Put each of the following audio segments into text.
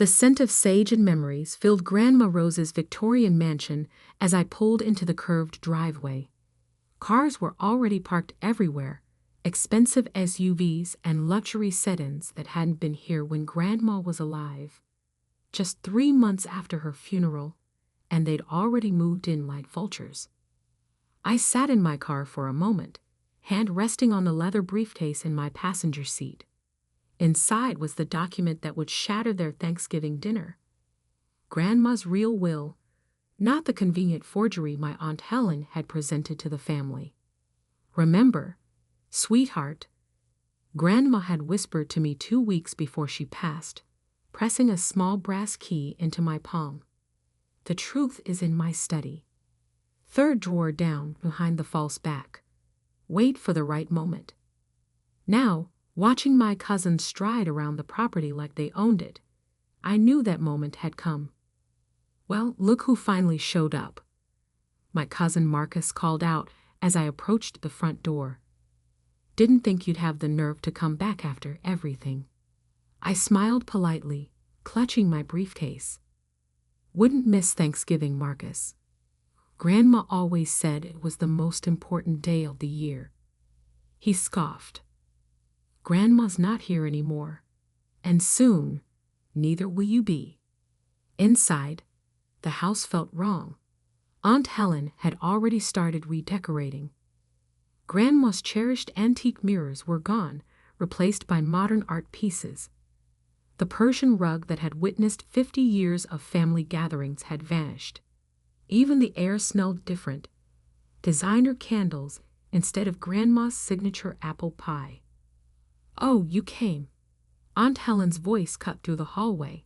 The scent of sage and memories filled Grandma Rose's Victorian mansion as I pulled into the curved driveway. Cars were already parked everywhere, expensive SUVs and luxury sedans that hadn't been here when Grandma was alive. Just 3 months after her funeral, and they'd already moved in like vultures. I sat in my car for a moment, hand resting on the leather briefcase in my passenger seat. Inside was the document that would shatter their Thanksgiving dinner. Grandma's real will, not the convenient forgery my Aunt Helen had presented to the family. Remember, sweetheart, Grandma had whispered to me 2 weeks before she passed, pressing a small brass key into my palm. The truth is in my study. 3rd drawer down behind the false back. Wait for the right moment. Now, watching my cousins stride around the property like they owned it, I knew that moment had come. Well, look who finally showed up. My cousin Marcus called out as I approached the front door. Didn't think you'd have the nerve to come back after everything. I smiled politely, clutching my briefcase. Wouldn't miss Thanksgiving, Marcus. Grandma always said it was the most important day of the year. He scoffed. Grandma's not here anymore, and soon, neither will you be. Inside, the house felt wrong. Aunt Helen had already started redecorating. Grandma's cherished antique mirrors were gone, replaced by modern art pieces. The Persian rug that had witnessed 50 years of family gatherings had vanished. Even the air smelled different. Designer candles instead of Grandma's signature apple pie. Oh, you came. Aunt Helen's voice cut through the hallway.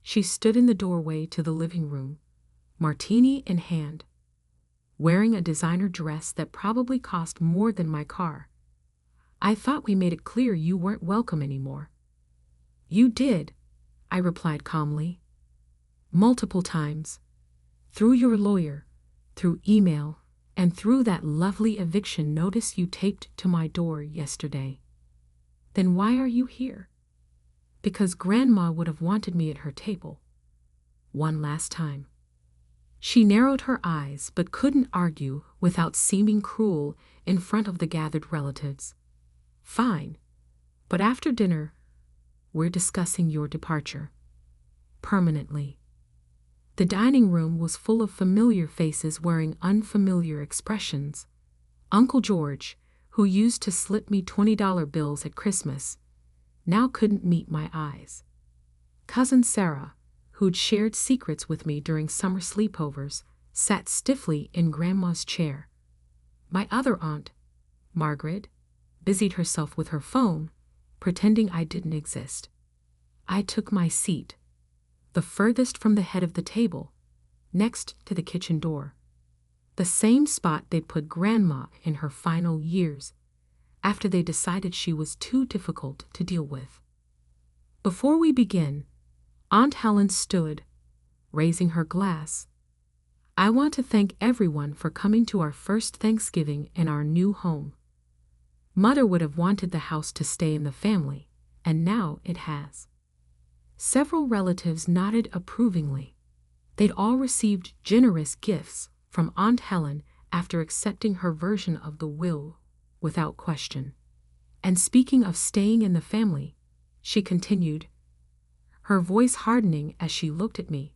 She stood in the doorway to the living room, martini in hand, wearing a designer dress that probably cost more than my car. I thought we made it clear you weren't welcome anymore. You did, I replied calmly. Multiple times. Through your lawyer, through email, and through that lovely eviction notice you taped to my door yesterday. Then why are you here? Because Grandma would have wanted me at her table. One last time. She narrowed her eyes but couldn't argue without seeming cruel in front of the gathered relatives. Fine, but after dinner, we're discussing your departure. Permanently. The dining room was full of familiar faces wearing unfamiliar expressions. Uncle George, who used to slip me $20 bills at Christmas, now couldn't meet my eyes. Cousin Sarah, who'd shared secrets with me during summer sleepovers, sat stiffly in Grandma's chair. My other aunt, Margaret, busied herself with her phone, pretending I didn't exist. I took my seat, the furthest from the head of the table, next to the kitchen door. The same spot they'd put Grandma in her final years, after they decided she was too difficult to deal with. Before we begin, Aunt Helen stood, raising her glass. I want to thank everyone for coming to our first Thanksgiving in our new home. Mother would have wanted the house to stay in the family, and now it has. Several relatives nodded approvingly. They'd all received generous gifts from Aunt Helen after accepting her version of the will without question. And speaking of staying in the family, she continued, her voice hardening as she looked at me.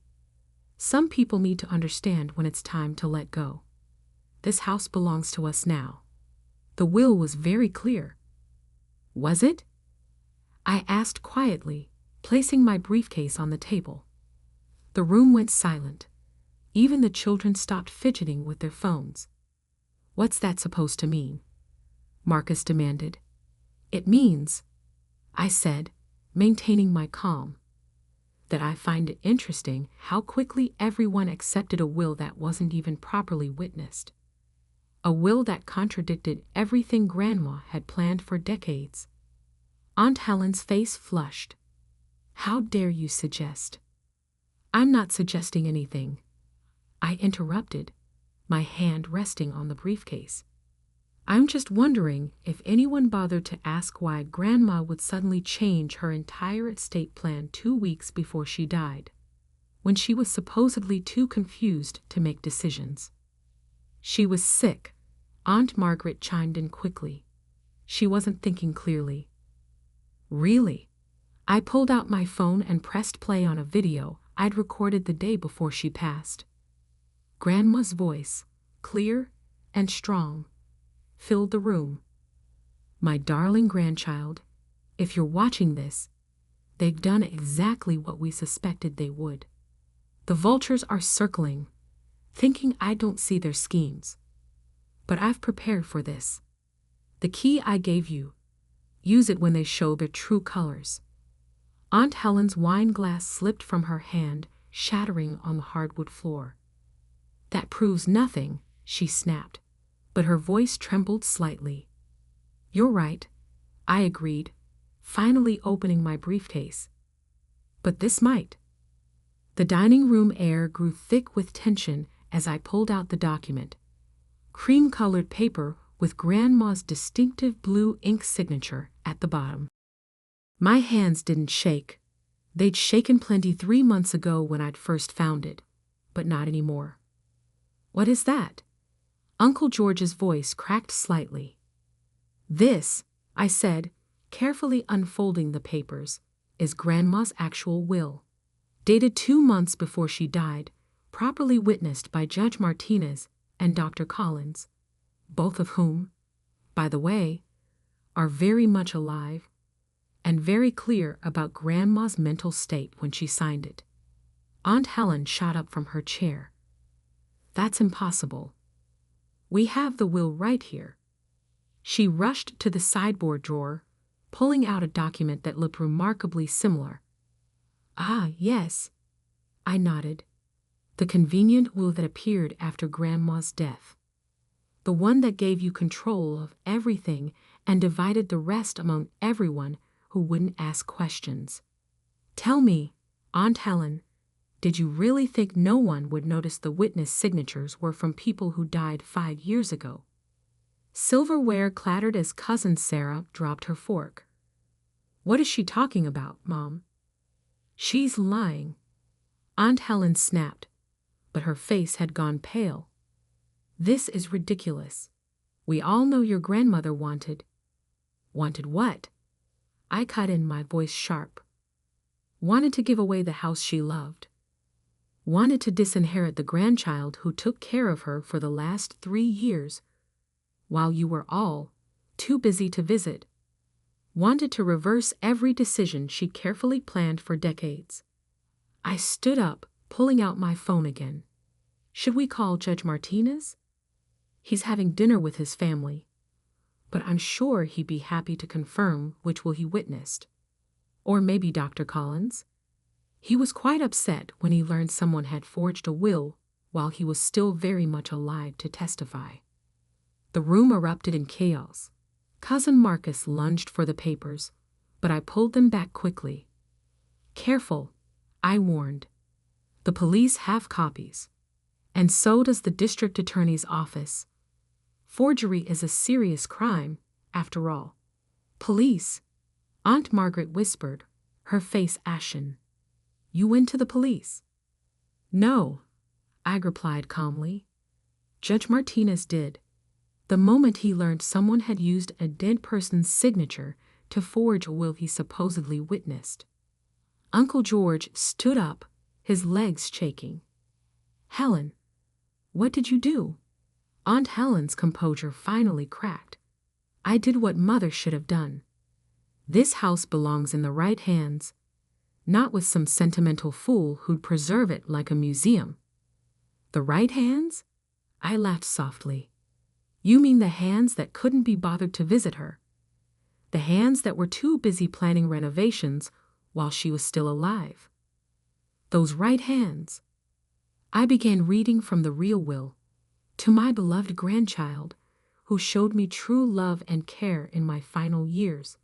Some people need to understand when it's time to let go. This house belongs to us now. The will was very clear. Was it? I asked quietly, placing my briefcase on the table. The room went silent. Even the children stopped fidgeting with their phones. What's that supposed to mean? Marcus demanded. It means, I said, maintaining my calm, that I find it interesting how quickly everyone accepted a will that wasn't even properly witnessed. A will that contradicted everything Grandma had planned for decades. Aunt Helen's face flushed. How dare you suggest? I'm not suggesting anything. I interrupted, my hand resting on the briefcase. I'm just wondering if anyone bothered to ask why Grandma would suddenly change her entire estate plan 2 weeks before she died, when she was supposedly too confused to make decisions. She was sick, Aunt Margaret chimed in quickly. She wasn't thinking clearly. Really? I pulled out my phone and pressed play on a video I'd recorded the day before she passed. Grandma's voice, clear and strong, filled the room. My darling grandchild, if you're watching this, they've done exactly what we suspected they would. The vultures are circling, thinking I don't see their schemes. But I've prepared for this. The key I gave you, use it when they show their true colors. Aunt Helen's wine glass slipped from her hand, shattering on the hardwood floor. That proves nothing, she snapped, but her voice trembled slightly. You're right, I agreed, finally opening my briefcase. But this might. The dining room air grew thick with tension as I pulled out the document. Cream-colored paper with Grandma's distinctive blue ink signature at the bottom. My hands didn't shake. They'd shaken plenty 3 months ago when I'd first found it, but not anymore. What is that? Uncle George's voice cracked slightly. This, I said, carefully unfolding the papers, is Grandma's actual will, dated 2 months before she died, properly witnessed by Judge Martinez and Dr. Collins, both of whom, by the way, are very much alive and very clear about Grandma's mental state when she signed it. Aunt Helen shot up from her chair. That's impossible. We have the will right here. She rushed to the sideboard drawer, pulling out a document that looked remarkably similar. Ah, yes, I nodded. The convenient will that appeared after Grandma's death. The one that gave you control of everything and divided the rest among everyone who wouldn't ask questions. Tell me, Aunt Helen, did you really think no one would notice the witness signatures were from people who died 5 years ago? Silverware clattered as Cousin Sarah dropped her fork. What is she talking about, Mom? She's lying. Aunt Helen snapped, but her face had gone pale. This is ridiculous. We all know your grandmother wanted. Wanted what? I cut in, my voice sharp. Wanted to give away the house she loved. Wanted to disinherit the grandchild who took care of her for the last 3 years, while you were all too busy to visit. Wanted to reverse every decision she carefully planned for decades. I stood up, pulling out my phone again. Should we call Judge Martinez? He's having dinner with his family, but I'm sure he'd be happy to confirm which will he witnessed. Or maybe Dr. Collins. He was quite upset when he learned someone had forged a will while he was still very much alive to testify. The room erupted in chaos. Cousin Marcus lunged for the papers, but I pulled them back quickly. Careful, I warned. The police have copies, and so does the district attorney's office. Forgery is a serious crime, after all. Police, Aunt Margaret whispered, her face ashen. You went to the police? No, I replied calmly. Judge Martinez did. The moment he learned someone had used a dead person's signature to forge a will he supposedly witnessed. Uncle George stood up, his legs shaking. Helen, what did you do? Aunt Helen's composure finally cracked. I did what Mother should have done. This house belongs in the right hands, not with some sentimental fool who'd preserve it like a museum. The right hands? I laughed softly. You mean the hands that couldn't be bothered to visit her? The hands that were too busy planning renovations while she was still alive? Those right hands. I began reading from the real will, to my beloved grandchild, who showed me true love and care in my final years.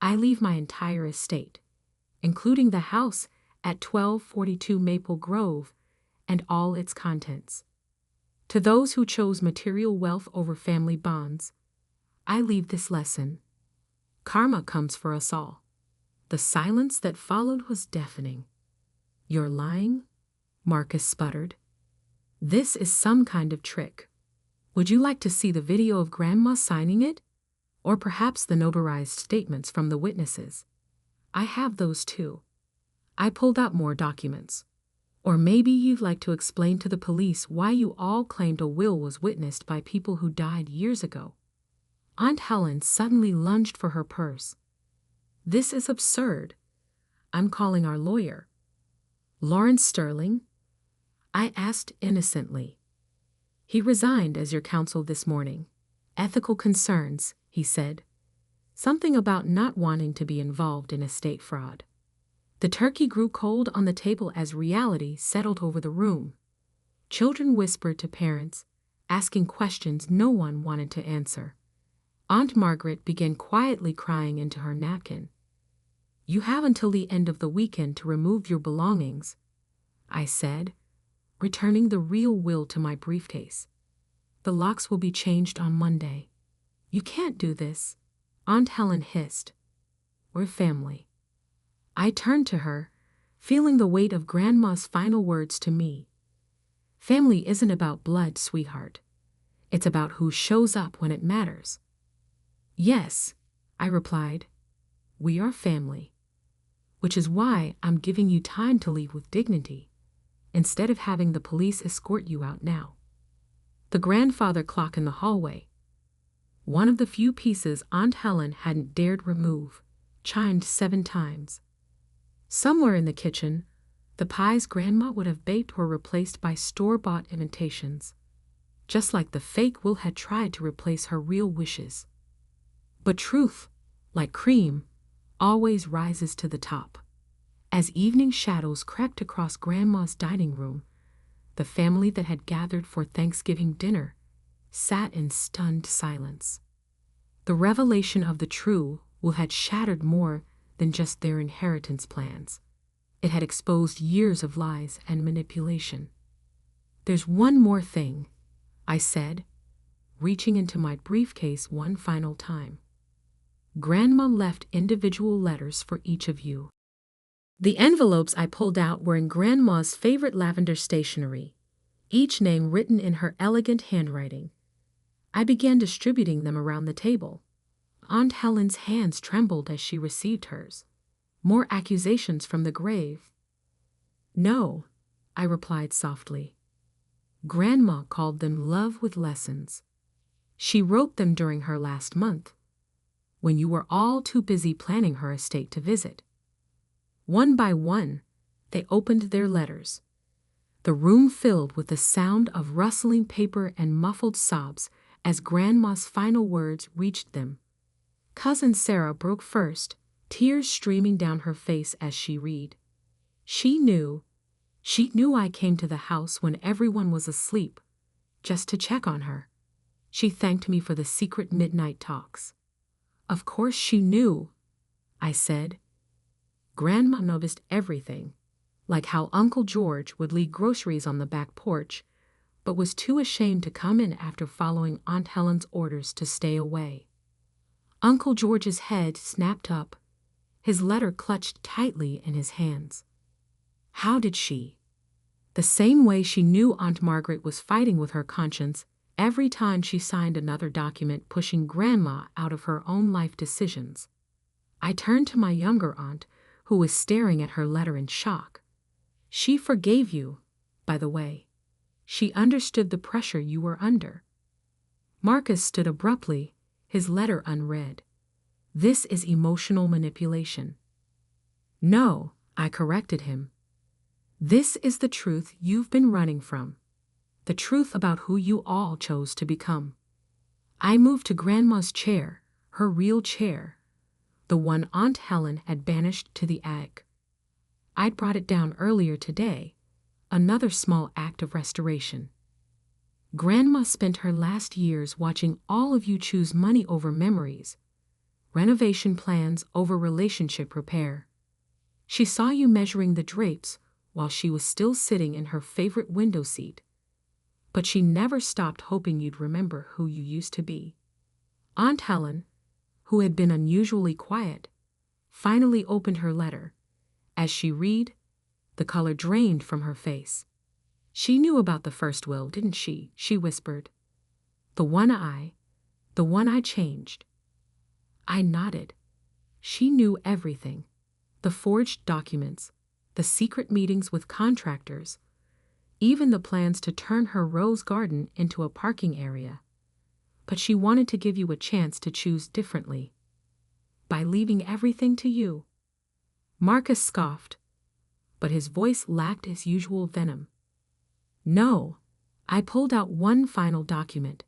I leave my entire estate, including the house at 1242 Maple Grove and all its contents. To those who chose material wealth over family bonds, I leave this lesson. Karma comes for us all. The silence that followed was deafening. You're lying? Marcus sputtered. This is some kind of trick. Would you like to see the video of Grandma signing it? Or perhaps the notarized statements from the witnesses? I have those too. I pulled out more documents. Or maybe you'd like to explain to the police why you all claimed a will was witnessed by people who died years ago. Aunt Helen suddenly lunged for her purse. This is absurd. I'm calling our lawyer. Lawrence Sterling? I asked innocently. He resigned as your counsel this morning. Ethical concerns, he said. Something about not wanting to be involved in estate fraud. The turkey grew cold on the table as reality settled over the room. Children whispered to parents, asking questions no one wanted to answer. Aunt Margaret began quietly crying into her napkin. You have until the end of the weekend to remove your belongings, I said, returning the real will to my briefcase. The locks will be changed on Monday. You can't do this, Aunt Helen hissed. We're family. I turned to her, feeling the weight of Grandma's final words to me. Family isn't about blood, sweetheart. It's about who shows up when it matters. Yes, I replied. We are family. Which is why I'm giving you time to leave with dignity, instead of having the police escort you out now. The grandfather clock in the hallway, one of the few pieces Aunt Helen hadn't dared remove, chimed 7 times. Somewhere in the kitchen, the pies Grandma would have baked were replaced by store-bought imitations, just like the fake Will had tried to replace her real wishes. But truth, like cream, always rises to the top. As evening shadows crept across Grandma's dining room, the family that had gathered for Thanksgiving dinner sat in stunned silence. The revelation of the true Will had shattered more than just their inheritance plans. It had exposed years of lies and manipulation. There's one more thing, I said, reaching into my briefcase one final time. Grandma left individual letters for each of you. The envelopes I pulled out were in Grandma's favorite lavender stationery, each name written in her elegant handwriting. I began distributing them around the table. Aunt Helen's hands trembled as she received hers. More accusations from the grave. No, I replied softly. Grandma called them love with lessons. She wrote them during her last month, when you were all too busy planning her estate to visit. One by one, they opened their letters. The room filled with the sound of rustling paper and muffled sobs as Grandma's final words reached them. Cousin Sarah broke first, tears streaming down her face as she read. She knew I came to the house when everyone was asleep, just to check on her. She thanked me for the secret midnight talks. Of course she knew, I said. Grandma noticed everything, like how Uncle George would leave groceries on the back porch, but was too ashamed to come in after following Aunt Helen's orders to stay away. Uncle George's head snapped up, his letter clutched tightly in his hands. How did she? The same way she knew Aunt Margaret was fighting with her conscience every time she signed another document pushing Grandma out of her own life decisions. I turned to my younger aunt, who was staring at her letter in shock. She forgave you, by the way. She understood the pressure you were under. Marcus stood abruptly, his letter unread. This is emotional manipulation. No, I corrected him. This is the truth you've been running from. The truth about who you all chose to become. I moved to Grandma's chair, her real chair, the one Aunt Helen had banished to the attic. I'd brought it down earlier today, another small act of restoration. Grandma spent her last years watching all of you choose money over memories, renovation plans over relationship repair. She saw you measuring the drapes while she was still sitting in her favorite window seat. but she never stopped hoping you'd remember who you used to be. Aunt Helen, who had been unusually quiet, finally opened her letter. As she read, the color drained from her face. "She knew about the first will, didn't she?" she whispered. The one I changed." I nodded. She knew everything. The forged documents, the secret meetings with contractors, even the plans to turn her rose garden into a parking area. But she wanted to give you a chance to choose differently. By leaving everything to you. Marcus scoffed, but his voice lacked his usual venom. "No," I pulled out one final document.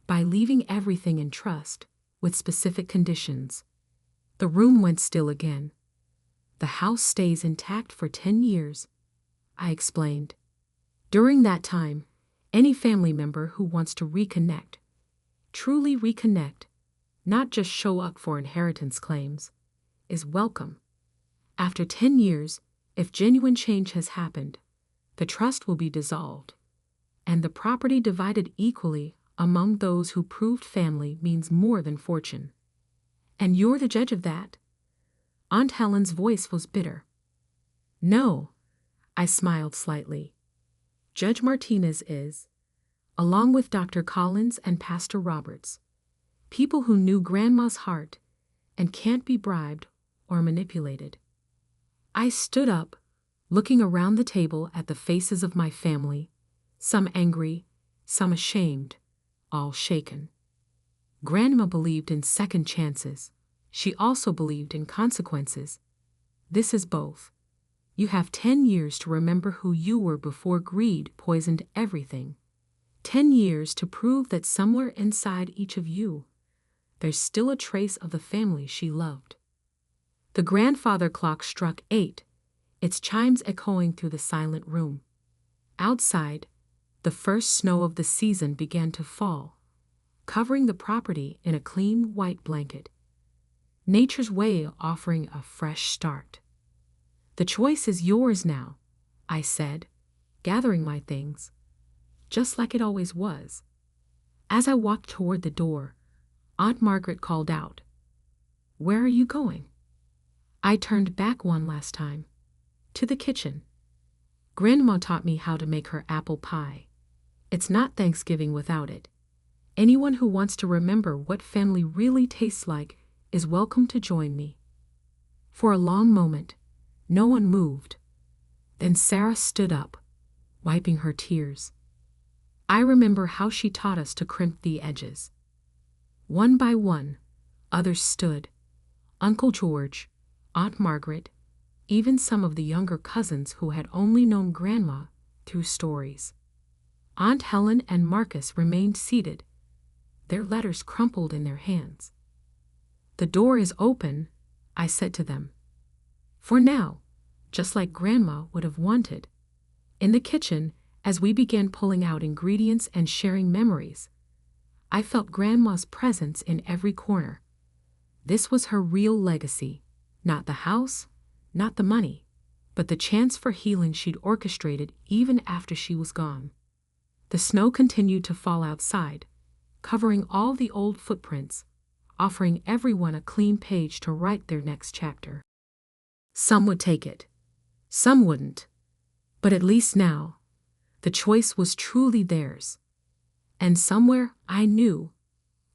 "By leaving everything in trust, with specific conditions." The room went still again. "The house stays intact for 10 years, I explained. "During that time, any family member who wants to reconnect, truly reconnect, not just show up for inheritance claims, is welcome. After 10 years, if genuine change has happened, the trust will be dissolved, and the property divided equally among those who proved family means more than fortune. And you're the judge of that?" Aunt Helen's voice was bitter. "No," I smiled slightly. "Judge Martinez is, along with Dr. Collins and Pastor Roberts, people who knew Grandma's heart and can't be bribed or manipulated." I stood up, looking around the table at the faces of my family, some angry, some ashamed, all shaken. Grandma believed in second chances. She also believed in consequences. This is both. You have 10 years to remember who you were before greed poisoned everything. 10 years to prove that somewhere inside each of you, there's still a trace of the family she loved. The grandfather clock struck 8, its chimes echoing through the silent room. Outside, the first snow of the season began to fall, covering the property in a clean white blanket. Nature's way offering a fresh start. "The choice is yours now," I said, gathering my things, just like it always was. As I walked toward the door, Aunt Margaret called out, "Where are you going?" I turned back one last time. "To the kitchen. Grandma taught me how to make her apple pie. It's not Thanksgiving without it. Anyone who wants to remember what family really tastes like is welcome to join me." For a long moment, no one moved. Then Sarah stood up, wiping her tears. I remember how she taught us to crimp the edges. One by one, others stood. Uncle George, Aunt Margaret, even some of the younger cousins who had only known Grandma through stories. Aunt Helen and Marcus remained seated, their letters crumpled in their hands. "The door is open," I said to them. "For now, just like Grandma would have wanted." In the kitchen, as we began pulling out ingredients and sharing memories, I felt Grandma's presence in every corner. This was her real legacy, not the house, not the money, but the chance for healing she'd orchestrated even after she was gone. The snow continued to fall outside, covering all the old footprints, offering everyone a clean page to write their next chapter. Some would take it, some wouldn't, but at least now, the choice was truly theirs. And somewhere I knew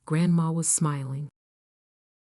Grandma was smiling.